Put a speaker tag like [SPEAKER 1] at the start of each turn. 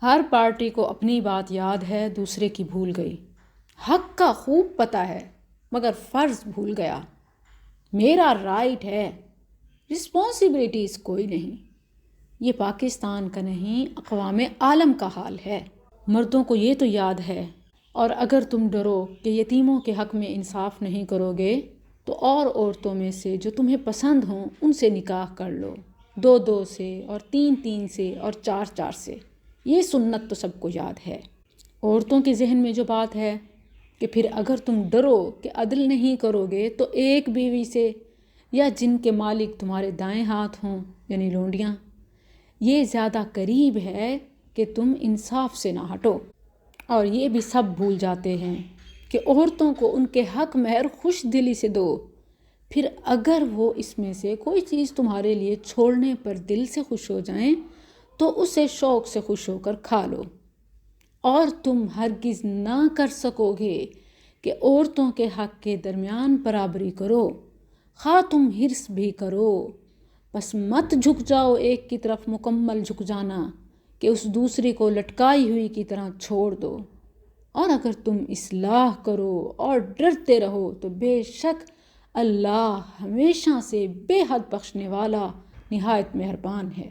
[SPEAKER 1] ہر party کو اپنی بات یاد ہے، دوسرے کی بھول گئی۔ حق کا خوب پتہ ہے مگر فرض بھول گیا۔ میرا رائٹ ہے، رسپانسبلٹیز کوئی نہیں۔ یہ پاکستان کا نہیں، اقوام عالم کا حال ہے۔ مردوں کو یہ تو یاد ہے، اور اگر تم ڈرو کہ یتیموں کے حق میں انصاف نہیں کرو گے تو اور عورتوں میں سے جو تمہیں پسند ہوں ان سے نکاح کر لو، 2 سے اور 3 سے اور 4 سے۔ یہ سنت تو سب کو یاد ہے۔ عورتوں کے ذہن میں جو بات ہے کہ پھر اگر تم ڈرو کہ عدل نہیں کرو گے تو ایک بیوی سے یا جن کے مالک تمہارے دائیں ہاتھ ہوں یعنی لونڈیاں، یہ زیادہ قریب ہے کہ تم انصاف سے نہ ہٹو۔ اور یہ بھی سب بھول جاتے ہیں کہ عورتوں کو ان کے حق مہر خوش دلی سے دو، پھر اگر وہ اس میں سے کوئی چیز تمہارے لیے چھوڑنے پر دل سے خوش ہو جائیں تو اسے شوق سے خوش ہو کر کھا لو۔ اور تم ہرگز نہ کر سکو گے کہ عورتوں کے حق کے درمیان برابری کرو، خواہ تم حرص بھی کرو، بس مت جھک جاؤ ایک کی طرف مکمل جھک جانا کہ اس دوسری کو لٹکائی ہوئی کی طرح چھوڑ دو۔ اور اگر تم اصلاح کرو اور ڈرتے رہو تو بے شک اللہ ہمیشہ سے بے حد بخشنے والا، نہایت مہربان ہے۔